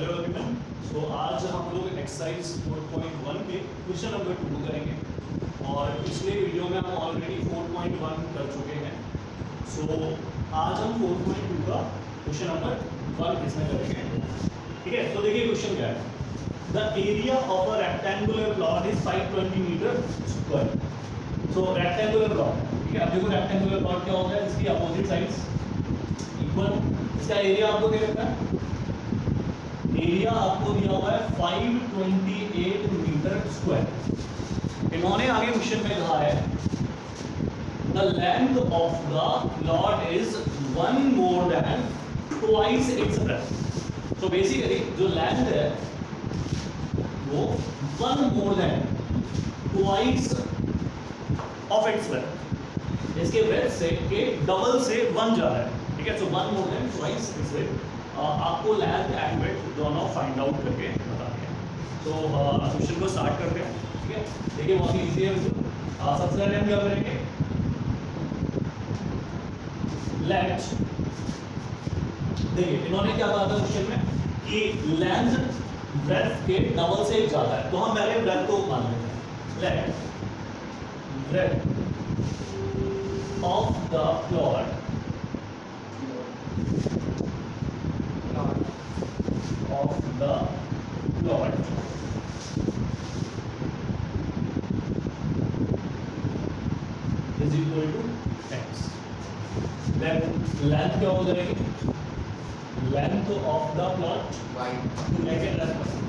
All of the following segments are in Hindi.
Hello everyone. सो आज हम लोग एक्सरसाइज 4.1 के क्वेश्चन नंबर 2 करेंगे और पिछले वीडियो में हम ऑलरेडी 4.1 कर चुके हैं। सो आज हम 4.2 का क्वेश्चन नंबर 1 इसमें करेंगे। ठीक है, तो देखिए क्वेश्चन क्या है। The area of a rectangular plot is 520 metre square. So rectangular plot, ठीक है। अब देखो रेक्टेंगुलर प्लॉट क्या होता है, इसकी अपोजिट साइड्स इक्वल। इसका एरिया आपको दे रखा है, एरिया आपको दिया हुआ है 528 मीटर स्क्वायर। इन्होंने आगे क्वेश्चन में कहा है the length of the plot is 1 more than twice its breadth। तो बेसिकली जो लेंथ है वो 1 more than twice of its breadth, इसके ब्रेथ से के डबल से 1 जा रहा है। ठीक है, सो 1 more than twice its breadth। आपको लेंथ एंड विड्थ दोनों फाइंड आउट करके बताते हैं। तो क्वेश्चन को स्टार्ट करते हैं। ठीक है, देखिए बहुत ही इजी है। सबसे पहले हम क्या करेंगे, लेंथ। देखिए इन्होंने क्या कहा था क्वेश्चन में कि लेंथ ब्रेथ के डबल से ज्यादा है, तो हम पहले ब्रेथ को मान लेते हैं। Length breadth of the plot of the plot is equal to x। then length क्या हो जाएगी, length of the plot y।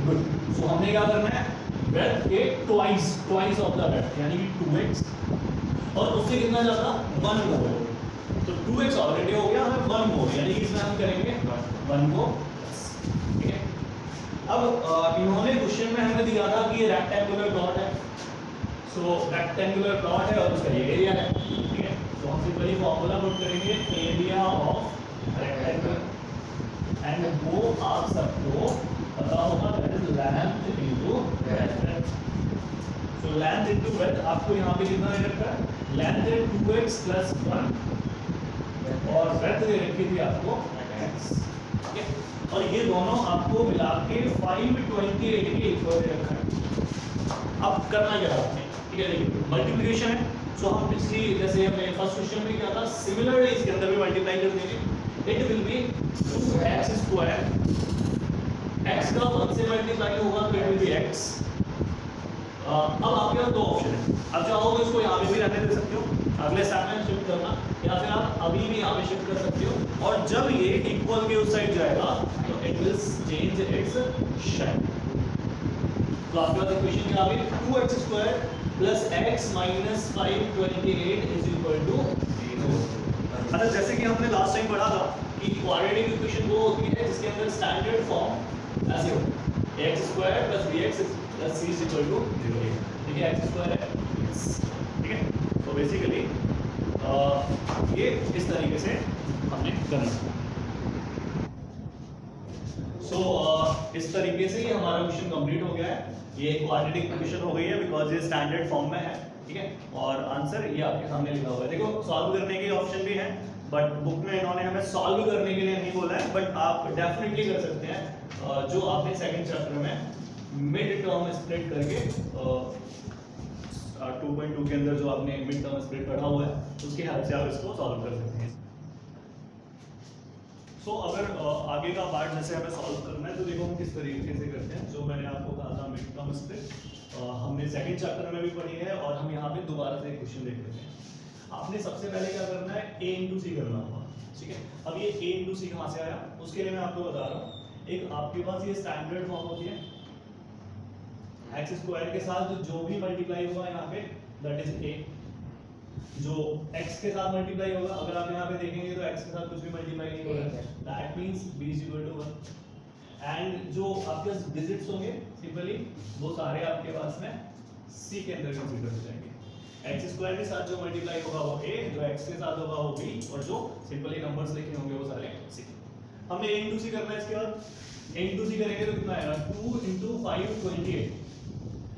Good. So हमने क्या करना है, breadth के twice of the breadth यानी कि 2x, और उससे कितना ज्यादा 1 more। तो 2x ऑलरेडी हो गया, हमें 1 more यानी कि इसमें हम करेंगे 1 को। अब इन्होंने क्वेश्चन में हमें दिया था कि ये रेक्टेंगुलर प्लॉट है। सो रेक्टेंगुलर प्लॉट है और उसका एरिया है। ठीक है, तो हम सिंपली फॉर्मूला पुट करेंगे एरिया ऑफ रेक्टेंगल, एंड वो आप सबको पता होगा that is length into breadth. So length into breadth आपको यहाँ पे कितना दे रखा है, लेंथ है 2x + 1 और ब्रेथ दे रखी थी आपको x। ठीक है, और ये दोनों आपको मिला के 528 के इक्वल रखा है। अब करना क्या है आपने, ठीक है, देखिए मल्टीप्लिकेशन है। सो हम पिछली जैसे हमने फर्स्ट क्वेश्चन में क्या था, सिमिलरली इसके अंदर भी मल्टीप्लाई कर देंगे। It will be 2x square, x का 1 से मल्टीप्लाई होगा तो इट विल बी x। अब आपके पास दो ऑप्शन है, अब चाहोगे इसको यहाँ पे भी रहने दे सकते हो, अगले स्टेप में शिफ्ट करना, या फिर आप अभी भी यहाँ पे शिफ्ट कर सकते हो। और जब ये इक्वल के उस साइड जाएगा तो it will change its shape. तो आपके पास इक्वेशन क्या आ गई, 2x square plus x minus 528 is equal to 0। अच्छा, जैसे कि हमने लास्ट टाइम पढ़ा था कि क्वाड्रेटिक इक्वेशन वो होती है जिसके अंदर स्टैंडर्ड फॉर्म ऐसे हो, x square plus bx plus c is equal to 0। ठीक है, x स्क्वायर है, ठीक है। तो बेसिकली ये इस तरीके से हमने करना। सो इस तरीके से ये हमारा क्वेश्चन कंप्लीट हो गया है। ये क्वाड्रेटिक इक्वेशन हो गई है बिकॉज ये स्टैंडर्ड फॉर्म में है। ठीक है, और आंसर ये आपके सामने लिखा हुआ है। देखो सॉल्व करने के ऑप्शन भी हैं, बट बुक में इन्होंने हमें सॉल्व करने के लिए नहीं बोला है, बट आप डेफिनेटली कर सकते हैं। जो आपने सेकंड चैप्टर में मिड टर्म स्प्लिट करके 2.2 के अंदर जो आपने मिड टर्म स्प्लिट पढ़ा हुआ है उसके हेल्प से आप इसको सॉल्व कर सकते हैं। सो अगर आगे का पार्ट जैसे हमें सॉल्व करना है तो देखो हम किस तरीके से करते हैं। जो मैंने आपको कहा था मिड टर्म स्प्लिट हमने सेकंड चैप्टर में भी पढ़ी है, और हम यहाँ पे दोबारा से क्वेश्चन देख लेते हैं। आपने सबसे पहले क्या करना है, a इंटू सी करना होगा। ठीक है, अब ये a इंटू सी कहाँ से आया, उसके लिए मैं आपको बता रहा हूँ। एक आपके पास ये स्टैंडर्ड फॉर्म होती है, x स्क्वायर के साथ जो भी मल्टीप्लाई होगा यहाँ पे दैट इज a, जो x के साथ मल्टीप्लाई होगा, अगर आप यहाँ पे देखेंगे तो x के साथ कुछ भी मल्टीप्लाई नहीं हो रहा है, that means b is equal to 1। And जो आपके पास डिजिट्स होंगे सिंपली वो सारे आपके पास में c के अंदर कंसीडर हो जाएंगे। x स्क्वायर के साथ जो मल्टीप्लाई होगा वो a, जो x के साथ होगा वो b, और जो सिंपली नंबर्स लिखे होंगे वो सारे c। हमने a इंटू सी करना है। इसके बाद a इंटू सी करेंगे तो कितना आएगा, 2 इंटू 528।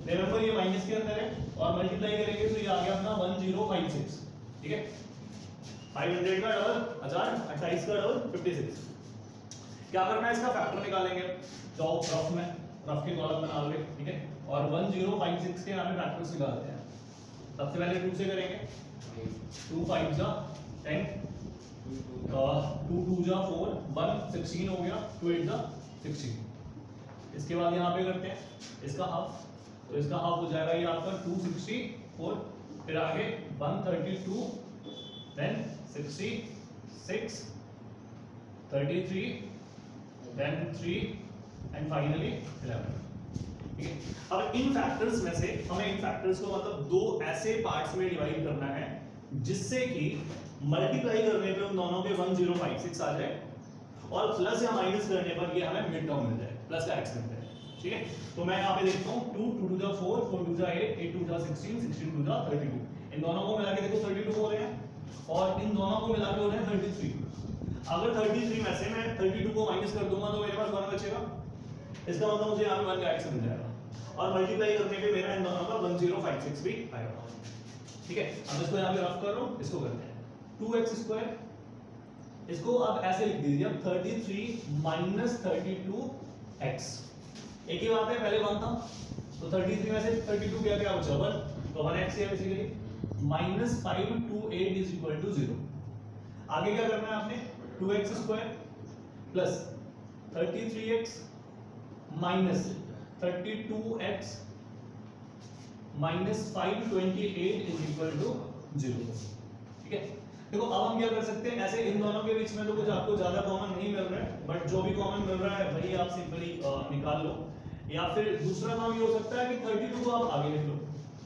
रिमेंबर ये माइनस के अंदर है, और मल्टीप्लाई करेंगे तो ये आ गया अपना 1056। ठीक है, 500 का डबल 1000, 28 का डबल 56। क्या करना है, इसका फैक्टर निकालेंगे। तो रफ के कॉलम बना लोगे, ठीक है। और 1056 के यहाँ पे फैक्टर्स निकालते हैं। सबसे पहले 2 से करेंगे, 2 5 जा 10, 2 2 जा 4, 1 16 हो गया, 2 8 जा 16। इसके बाद यहाँ पे करते हैं इसका हाफ, तो इसका हाफ हो जाएगा ये आपका 264, फिर आगे 132, देन 66, 33, देन 3 एंड फाइनली 11। ठीक है। अब इन फैक्टर्स में से हमें इन फैक्टर्स को मतलब दो ऐसे पार्ट्स में डिवाइड करना है जिससे कि मल्टीप्लाई करने पे उन दोनों के 1056 आ जाए और प्लस या माइनस करने पर ये हमें मिड टर्म मिल जाए, प्लस का एक्स मिल जाए। ठीक है। तो मैं यहाँ पे देखता हूँ 2 2 2 जा 4, 4 2 जा 8, 8 2 जा 16, 16 2 जा 32। इन दोनों को मिला के देखो 32 हो रहे हैं और इन दोनों को मिला के हो रहे हैं 33। अगर 33 में से मैं 32 को माइनस कर दूंगा तो मेरे पास 1 बचेगा। इसका मतलब मुझे यहाँ पे 1 का एक्स मिल जाएगा और मल्टीप्लाई करने पे मेरा इन दोनों का 1056 भी आएगा। ठीक है। अब इसको यहाँ पे रफ कर रहा हूँ, इसको करते हैं 2x²। इसको अब ऐसे लिख दीजिए, अब 33 माइनस 32x। एक ही बात है, पहले 1 था तो 33 में से 32 गया, क्या बचा 1, तो 1x है बेसिकली। -528 = 0। आगे क्या करना है आपने, 2x² plus 33x minus 32x minus 528 = 0। ठीक है। देखो अब हम क्या कर सकते हैं, ऐसे इन दोनों के बीच में तो कुछ आपको ज्यादा कॉमन नहीं मिल रहा है, बट जो भी कॉमन मिल रहा है वही आप सिंपली निकाल लो। या फिर दूसरा काम ये हो सकता है कि 32 को आप आगे लिख लो।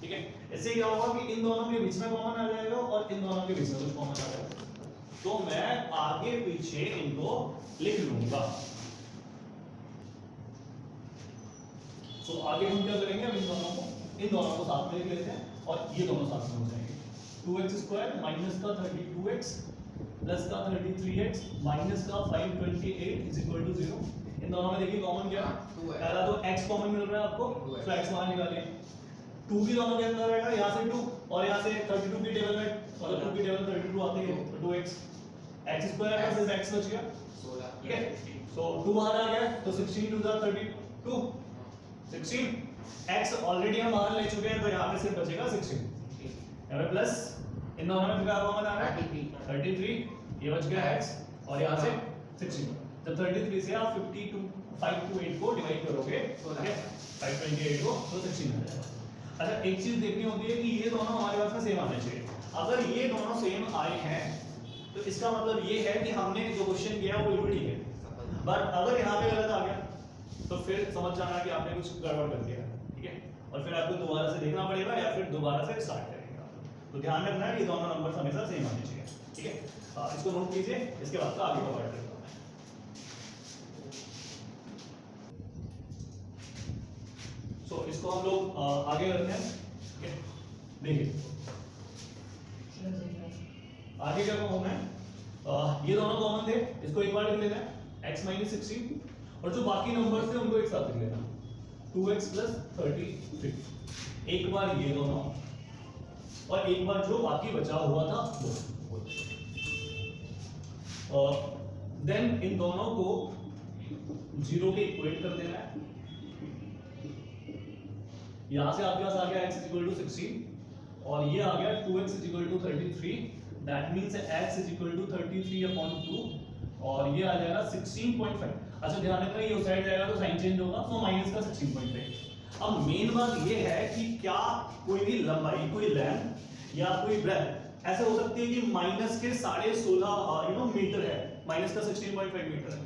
ठीक है। इससे क्या होगा कि इन दोनों के बीच में कॉमन आ जाएगा और इन दोनों के बीच में कुछ कॉमन आ जाएगा, तो मैं आगे पीछे इनको लिख लूंगा। तो आगे हम क्या करेंगे, हम इन दोनों को साथ में लिख लेते हैं और ये दोनों साथ में हो जाएंगे। 2x² माइनस का 32x प्लस का 33x माइनस का 528 = 0। इन दोनों में देखिए कॉमन क्या है, पहला तो x कॉमन मिल रहा है आपको, तो x बाहर निकालिए। 2 भी दोनों के अंदर रहेगा, यहाँ से 2 और यहाँ से 32 की टेबल में, और 2 की टेबल 32 आती है, 2x x² है सिर्फ x बच गया। ठीक है। सो 2 बाहर आ गया तो 16 2 जा 32, 16 x ऑलरेडी हम बाहर ले चुके हैं तो यहाँ पे सिर्फ बचेगा 16। यहाँ पे प्लस इन दोनों में क्या कॉमन आ रहा है 33, ये बच गया x और यहाँ से 16। जब 33 से आप 528 को डिवाइड करोगे, ठीक है, 528 को तो 16 आ जाएगा। अच्छा एक चीज देखनी होती है कि ये दोनों हमारे पास में सेम आने चाहिए। अगर ये दोनों सेम आए हैं तो इसका मतलब ये है कि हमने जो क्वेश्चन किया वो बिल्कुल ठीक है, बट अगर यहाँ पे गलत आ गया तो फिर समझ जाना कि आपने कुछ गड़बड़ कर दिया। ठीक है। और फिर आपको दोबारा से देखना पड़ेगा या फिर दोबारा से स्टार्ट करेंगे। तो ध्यान रखना है कि दोनों नंबर हमेशा सेम आने चाहिए। ठीक है। इसको नोट कीजिए, इसके बाद का आगे का पार्ट करता हूं। सो इसको हम लोग आगे करते हैं। ठीक है। देखिए आगे क्या होना है, ये दोनों कॉमन थे, इसको एक बार लिख लेना है x - 16 और जो बाकी नंबर्स थे उनको एक साथ लिख लेना 2x + 33। एक बार ये दोनों और एक बार जो बाकी बचा हुआ था वो। देन इन दोनों को 0 के इक्वेट कर देना है। यहां से आपके पास आ गया x = 16 और ये आ गया 2x = 33। दैट मींस x = 33/2 और ये आ जाएगा 16.5। अच्छा ध्यान रखना ये उस साइड जाएगा तो साइन चेंज होगा, तो माइनस का 16.5। अब मेन बात ये है कि क्या कोई भी लंबाई, कोई लेंथ या कोई ब्रेथ ऐसे हो सकती है कि माइनस के 16.5 मीटर है, माइनस का 16.5 मीटर है।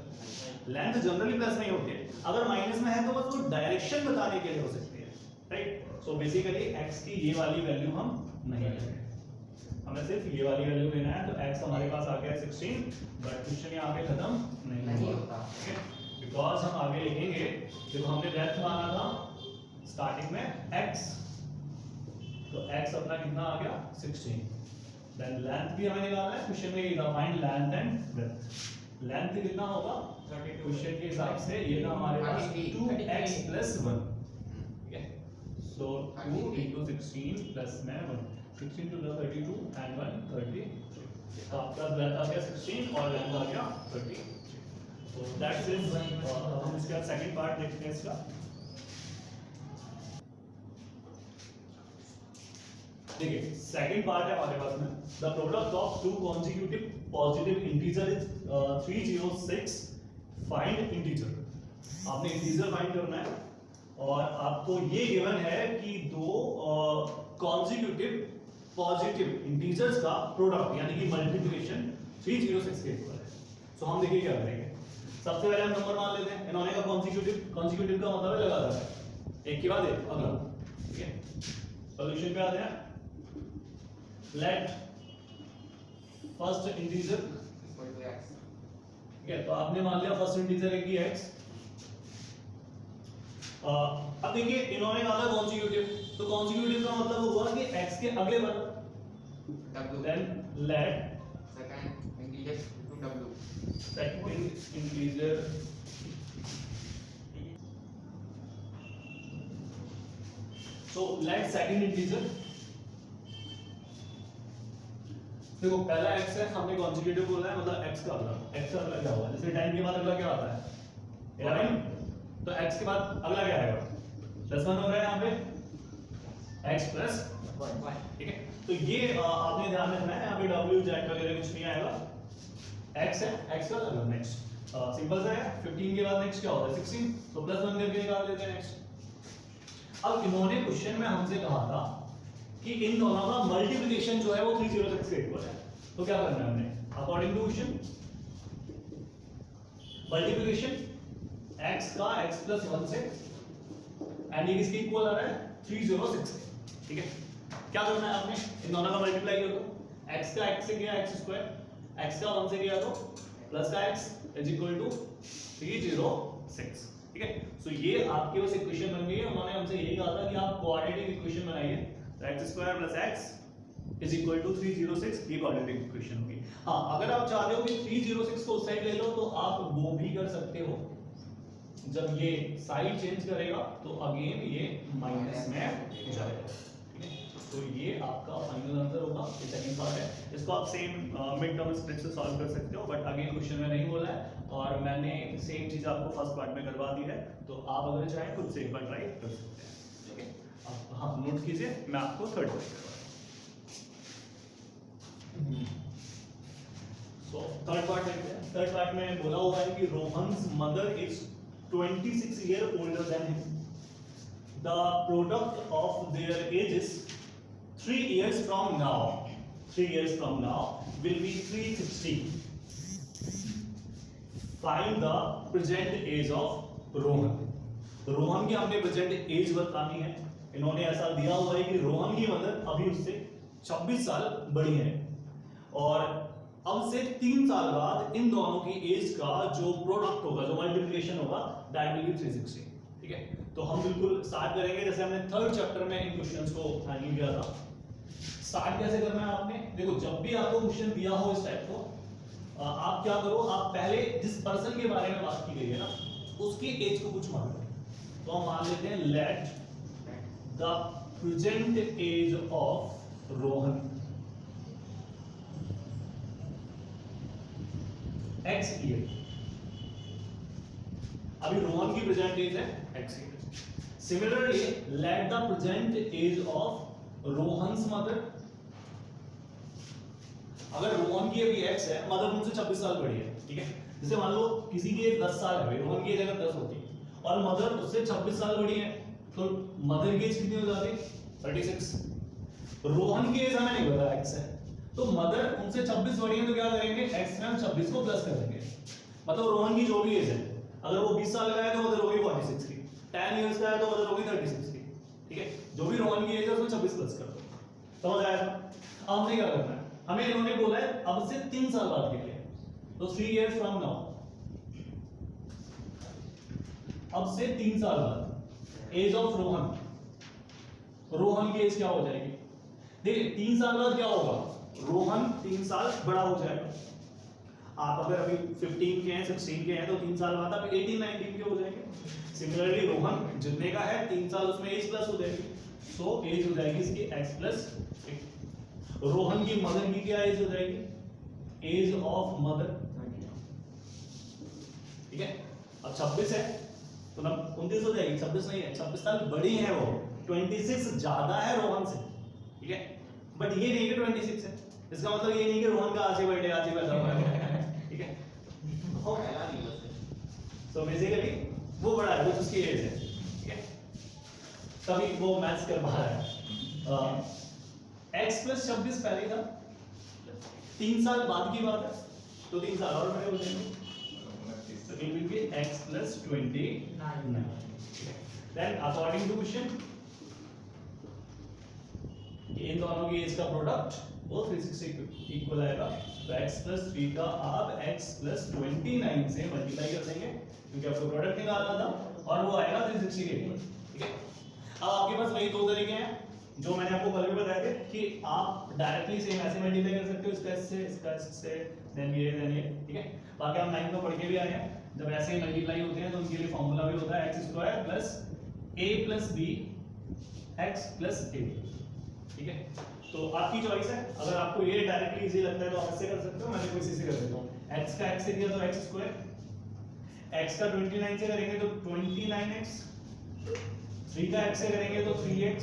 लेंथ जनरली प्लस नहीं होती है, अगर माइनस में है तो बस वो डायरेक्शन बताने के लिए हो सकती है। राइट। सो बेसिकली x की ये वाली वैल्यू हम नहीं लेंगे, हमें सिर्फ ये वाली वैल्यू लेना है। तो x हमारे पास आ गया 16, बट क्वेश्चन यहाँ पे खत्म नहीं होता। ठीक है। बिकॉज हम आगे लिखेंगे, देखो हमने ब्रेथ माना था स्टार्टिंग में x, तो x अपना कितना आ गया 16। देन लेंथ भी हमें निकालना है, क्वेश्चन में ये था find length and breadth. Length कितना होगा क्वेश्चन के हिसाब से, ये था हमारे पास 2x + 1। ठीक है। सो 2 × 16 + 1, 16 2 32 and 1 33। तो आपका ब्रेथ आ गया 16 और लेंथ आ गया 33। So that's it. हम इसका सेकंड पार्ट देखते हैं इसका। देखिए सेकंड पार्ट है हमारे पास में, the product of two consecutive positive integer is 306, find integer. आपने इंटीजर फाइंड करना है और आपको ये गिवन है कि दो कॉन्जिक्यूटिव पॉजिटिव इंटीजर्स का प्रोडक्ट यानी कि मल्टीप्लिकेशन 306 के इक्वल है। सो हम देखिए क्या करेंगे। सबसे पहले हम नंबर मान लेते हैं। इन्होंने का कॉन्जिक्यूटिव का मतलब है लगातार है, एक के बाद एक अगला, ठीक है। सॉल्यूशन पे आते हैं। Let first integer equal to x, ठीक है, तो आपने मान लिया फर्स्ट इंटीजर है कि x। अब देखिए इन्होंने कहा था कॉन्जिक्यूटिव, तो कॉन्जिक्यूटिव का मतलब हुआ कि x के अगले वर्ग, w, then let second integer to w, second integer so let second integer, देखो पहला x है, हमने कॉन्जिक्यूटिव बोला है मतलब x का अगला क्या होगा। जैसे 10 के बाद अगला क्या आता है 11, तो x के बाद अगला क्या आएगा +1 हो रहा है यहाँ पे x प्लस 1, ठीक है। तो ये आपने ध्यान रखना है, यहाँ पे w z वगैरह कुछ नहीं आएगा, x है, x का अगला नेक्स्ट सिंपल सा है। 15 के बाद नेक्स्ट क्या होता है 16, तो +1 करके निकाल देते हैं नेक्स्ट। अब इन्होंने क्वेश्चन में हमसे कहा था कि इन दोनों का मल्टीप्लिकेशन जो है वो 306 के इक्वल है, तो क्या करना है हमने according to question multiplication x का x प्लस 1 से एंड ये किसके इक्वल आ रहा है 306, ठीक है। क्या करना है आपने इन दोनों का मल्टीप्लाई करो, x का x से किया x स्क्वायर, x का 1 से किया तो प्लस का x इज इक्वल टू 306, ठीक है। सो ये आपके पास इक्वेशन बन गई है। उन्होंने हमसे यही कहा था कि आप क्वाड्रेटिक इक्वेशन बनाइए, तो x square plus x is equal to 306, ये क्वाड्रेटिक इक्वेशन होगी। हाँ, अगर आप चाहते हो कि 306 को उस साइड ले लो तो आप वो भी कर सकते हो। जब ये साइड चेंज करेगा तो अगेन ये माइनस में जाएगा, ठीक है। तो ये आपका फाइनल आंसर होगा, ये सेकंड पार्ट है। इसको आप सेम मिड टर्म स्प्लिट से सॉल्व कर सकते हो, बट अगेन क्वेश्चन में नहीं बोला है और मैंने सेम चीज आपको फर्स्ट पार्ट में करवा दी है, तो आप अगर चाहें खुद से एक बार ट्राई कर सकते हैं, ठीक है। अब हाँ नोट कीजिए, मैं आपको थर्ड पार्ट करवा रहा हूं। सो थर्ड पार्ट देखते हैं। थर्ड पार्ट में बोला हुआ है कि Rohan's mother is 26 years older than him. The product of their ages 3 years from now will be 360. Find the present age of Rohan. तो रोहन की हमने प्रेजेंट एज बतानी है। इन्होंने ऐसा दिया हुआ है कि रोहन की मदर अभी उससे 26 साल बड़ी है और अब से 3 साल बाद इन दोनों की एज का जो प्रोडक्ट होगा, जो मल्टीप्लिकेशन होगा, दैट विल बी 360, ठीक है। तो हम बिल्कुल स्टार्ट करेंगे जैसे हमने थर्ड चैप्टर में इन क्वेश्चंस को हैंडल किया था। स्टार्ट कैसे करना है आपने, देखो जब भी आपको क्वेश्चन दिया हो इस टाइप को, आप क्या करो, आप पहले जिस पर्सन के बारे में बात की गई है ना उसकी एज को कुछ मान लो। तो हम मान लेते हैं let the present age of Rohan x year. अभी रोहन की प्रेजेंट एज है x year. Similarly let the present age of Rohan's mother. अगर रोहन की अभी x है, मदर उनसे 26 साल बड़ी है, ठीक है। जैसे मान लो किसी की एज 10 साल है, रोहन की एज अगर 10 होती और मदर उससे 26 साल बड़ी है, तो मदर की एज कितनी हो जाती 36। रोहन की एज हमें नहीं पता x है, तो मदर उनसे 26 बड़ी है, तो क्या करेंगे x में हम 26 को प्लस कर देंगे। मतलब रोहन की जो भी एज है, अगर वो 20 साल का है तो मदर होगी 46 की, 10 इयर्स का है तो मदर होगी 36 की, ठीक है। जो भी रोहन की एज है उसको 26 प्लस कर दो, समझ आया। अब हमने क्या करना है, हमें इन्होंने बोला है अब से 3 साल बाद के लिए, तो 3 इयर्स फ्रॉम नाउ, अब से 3 साल बाद एज ऑफ रोहन, रोहन की एज क्या हो जाएगी। देखिए 3 साल बाद क्या होगा, रोहन 3 साल बड़ा हो जाएगा। आप अगर अभी 15 के हैं, 16 के हैं, तो 3 साल बाद आप 18 19 के हो जाएंगे। सिमिलरली रोहन जितने का है 3 साल उसमें एज प्लस हो जाएगी, सो एज हो जाएगी इसकी x प्लस 1। रोहन की मदर की क्या एज हो जाएगी, एज ऑफ मदर, अब 26 है तो ना 29 हो जाएगी, 26 नहीं है, 26 साल बड़ी है वो, 26 ज्यादा है रोहन से, ठीक है। बट ये नहीं कि 26 है, इसका मतलब ये नहीं कि रोहन का आज ही बर्थडे आज ही पैदा हुआ है, ठीक है। तो बेसिकली वो बड़ा है, वो उसकी एज है, ठीक है, तभी वो मैथ्स कर पा रहा है। x प्लस 26 पहले था, 3 साल बाद की बात है, तो 3 साल और बड़े हो जाएंगे, so it will be x plus 29. Then according to question, इन दोनों की एज का प्रोडक्ट वो 360 इक्वल आएगा, तो x plus 3 का आप x plus 29 से मल्टीप्लाई कर देंगे क्योंकि आपको प्रोडक्ट निकालना था और वो आएगा 360 के इक्वल, ठीक है। अब आपके पास वही दो तरीके हैं जो मैंने आपको कल भी बताए थे कि आप डायरेक्टली सेम ऐसे मल्टीप्लाई कर सकते हो, इसका इससे देन ये, ठीक है। बाकी हम 9 में पढ़ के भी आए हैं, जब ऐसे ही मल्टीप्लाई होते हैं तो उनके लिए फॉर्मूला भी होता है x² plus a plus b x plus a, ठीक है। तो आपकी चॉइस है, अगर आपको ये डायरेक्टली इजी लगता है तो आप ऐसे कर सकते हो, मैंने कोई इसी से कर देता हूं। x का x से किया तो x², x का 29 से करेंगे तो 29x, 3 का x से करेंगे तो 3x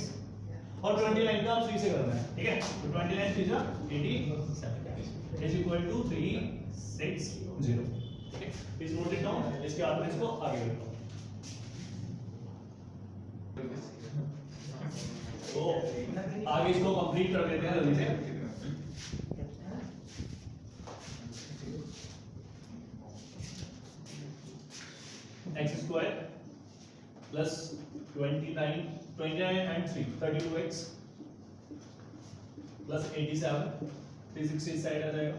और 29 का 3 से करना है, ठीक है। तो 29 3 जा 87 इज इक्वल टू 360, ठीक है। प्लीज नोट इट डाउन, इसके बाद में इसको आगे करता हूं। तो आगे इसको कंप्लीट कर देते हैं जल्दी से। x² plus 29 and 3 32x plus 87 360 side आ जाएगा,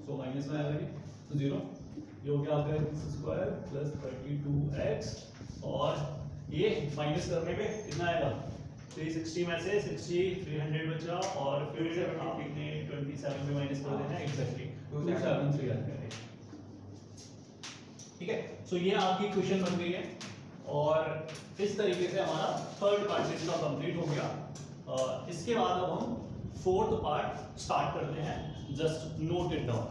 सो माइनस में आ जाएगी तो 0, ये हो गया आपका x² प्लस 32x और ये माइनस करने पे कितना आएगा 360 में से 60 300 बचा और फिर से आपने 27 में माइनस कर देना है, एग्जैक्टली 273 आ जाएगा, ठीक है। सो ये आपकी क्वेश्चन बन गई है और इस तरीके से हमारा थर्ड पार्ट इसका कंप्लीट हो गया। इसके बाद अब हम फोर्थ पार्ट स्टार्ट करते हैं, just note it down.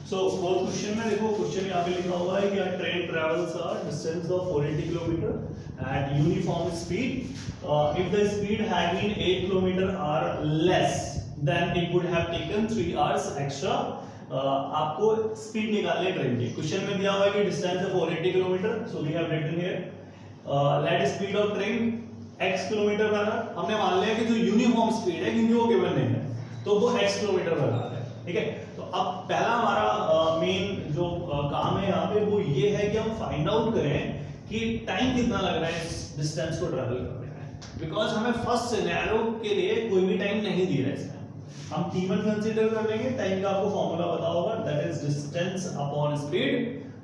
So fourth question में देखो, क्वेश्चन यहाँ पे लिखा हुआ है कि a train travels a distance of 480 km at uniform speed. If the speed had been 8 km/h less, then it would have taken 3 hours extra. आपको स्पीड निकालनी है ट्रेन की। क्वेश्चन में दिया हुआ है कि डिस्टेंस है 480 km, so we have written here let speed of train x km/h। हमने मान लिया कि जो यूनिफॉर्म स्पीड है क्योंकि वो गिवन नहीं है, तो वो x km/h है, ठीक है। तो अब पहला हमारा मेन जो काम है यहाँ पे वो ये है कि हम फाइंड आउट करें कि टाइम कितना लग रहा है इस डिस्टेंस को ट्रैवल करने में, बिकॉज हमें फर्स्ट सिनेरियो के लिए कोई भी टाइम नहीं दिया है इसमें। हम t1 कंसीडर कर लेंगे, टाइम का आपको फार्मूला पता होगा, that is distance upon speed.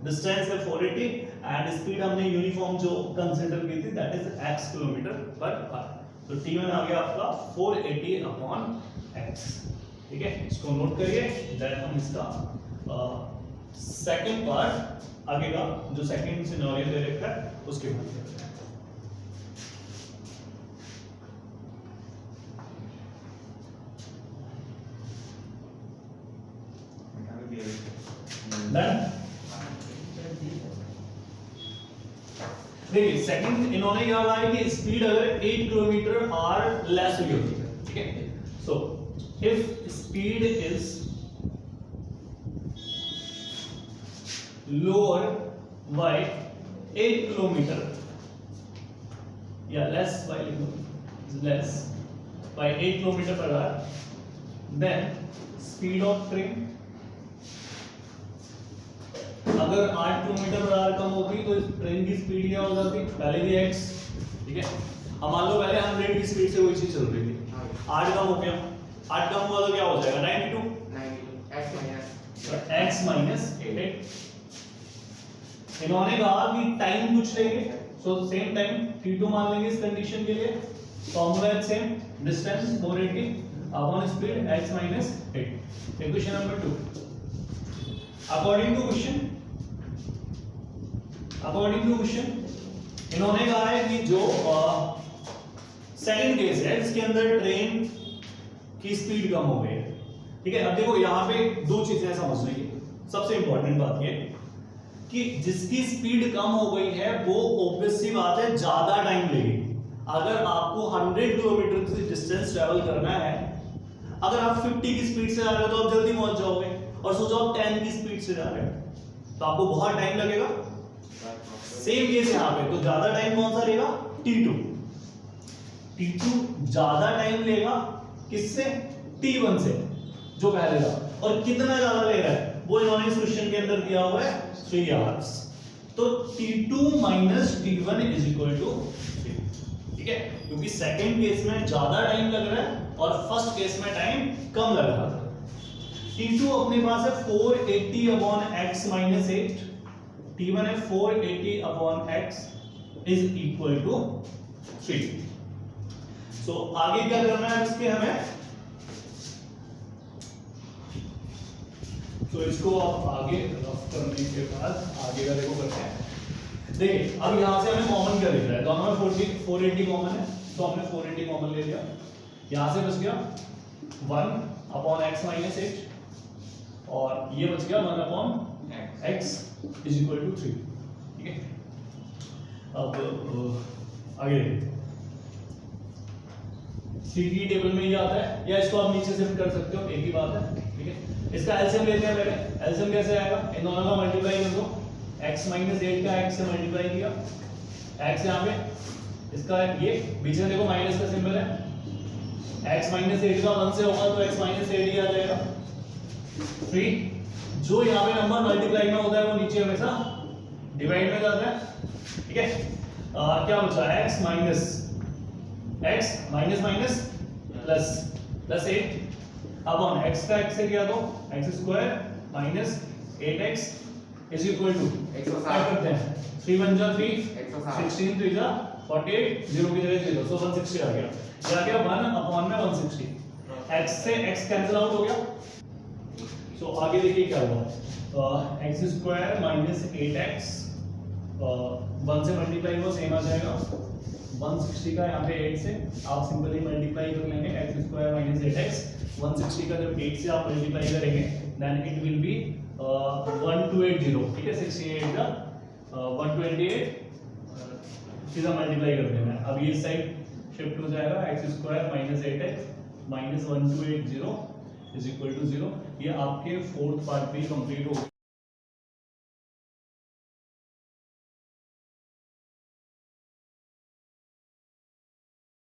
Distance है 480 एंड स्पीड हमने यूनिफॉर्म जो कंसीडर की थी दैट इज x km/h। तो t1 आ गया आपका 480 अपॉन x, ठीक है। इसको नोट करिए, देन हम इसका सेकंड पार्ट आगे का जो सेकंड सिनेरियो दे रखा है उसके बाद करते हैं। देखिए सेकंड इन्होंने क्या कहा है कि स्पीड अगर 8 km/h लेस हुई होती है, ठीक है। सो if speed is lower by 8 km या less by less by 8 km/h, then speed of train अगर 8 km/h कम होती तो इस ट्रेन की स्पीड क्या हो जाती, पहले भी x, ठीक है। हम मान लो पहले 100 की स्पीड से कोई चीज चल रही थी, 8 कम हो गया, 8 कम हुआ तो क्या हो जाएगा 92 x माइनस 8। इन्होंने कहा कि टाइम पूछ लेंगे, सो सेम टाइम t2 मान लेंगे इस कंडीशन के लिए, फॉर्मूला है same, distance 480 upon speed x minus 8। Equation number 2 according to question इन्होंने कहा है कि जो सेकंड केस है जिसके अंदर ट्रेन की स्पीड कम हो गई है, ठीक है, अब देखो यहाँ पे दो चीजें समझने की। सबसे इंपॉर्टेंट बात ये कि जिसकी स्पीड कम हो गई है वो ऑब्वियस सी बात है ज्यादा टाइम लेगी। अगर आपको 100 किलोमीटर की डिस्टेंस ट्रेवल करना है, अगर आप 50 की स्पीड से जा रहे हो तो आप जल्दी पहुंच जाओगे, और सोचो आप 10 की स्पीड से जा रहे हो तो आपको बहुत टाइम लगेगा। सेम केस यहाँ पे, तो ज्यादा टाइम कौन सा लेगा? T2 ज्यादा टाइम लेगा किससे? T1 से, जो पहले था। और कितना ज्यादा ले रहा है वो इन्होंने इस क्वेश्चन के अंदर दिया हुआ है 3 आवर्स। तो T2 minus T1 is equal to 3, ठीक है, क्योंकि सेकंड केस में ज्यादा टाइम लग रहा है और फर्स्ट केस में टाइम कम लग रहा था। T2 अपने पास है 480 अपॉन x माइनस 8, T1 है 480 upon x is equal to 3। So आगे क्या करना है इसके हमें, तो इसको आप आगे रफ करने के बाद आगे का देखो करते हैं। देखिए अब यहां से हमें कॉमन क्या दिख रहा है, दोनों में 480 कॉमन है, तो हमने 480 कॉमन ले लिया। यहां से बच गया 1 अपॉन x माइनस 8 और ये बच गया 1 upon x is equal to 3, ठीक है। अब आगे C की टेबल में ये आता है, या इसको आप नीचे शिफ्ट कर सकते हो, एक ही बात है, ठीक है। इसका एलसीएम लेते हैं पहले। एलसीएम कैसे आएगा? इन दोनों का मल्टीप्लाई कर दो, x माइनस 8 का x से मल्टीप्लाई किया, x यहाँ पे इसका ये बीच में देखो माइनस का सिंबल है, x माइनस 8 का 1 से होगा तो x माइनस 8 ही आ जाएगा। 3 जो यहाँ पे नंबर मल्टीप्लाई में होता है वो नीचे हमेशा डिवाइड में जाता है, ठीक है। क्या बचा? x minus minus plus 8 upon x का x से किया तो x square minus 8x is equal to क्या करते हैं 3 1 जा 3 16 3 जा 48 0 की जगह 0, सो 160 आ गया। ये आ गया 1 अपॉन में 160, x से x कैंसिल आउट हो गया। सो आगे देखिए क्या हुआ, x स्क्वायर माइनस 8x 1 से मल्टीप्लाई हुआ सेम आ जाएगा 160 का, यहाँ पे 8 से आप सिंपली मल्टीप्लाई कर लेंगे, x स्क्वायर माइनस 8x 160 का जब 8 से आप मल्टीप्लाई करेंगे देन इट विल बी 1280, ठीक है। 68 का 128 सीधा मल्टीप्लाई कर देना है। अब ये साइड शिफ्ट हो जाएगा, x square minus 8x minus 1280 is equal to 0। ये आपके फोर्थ पार्ट भी कंप्लीट हो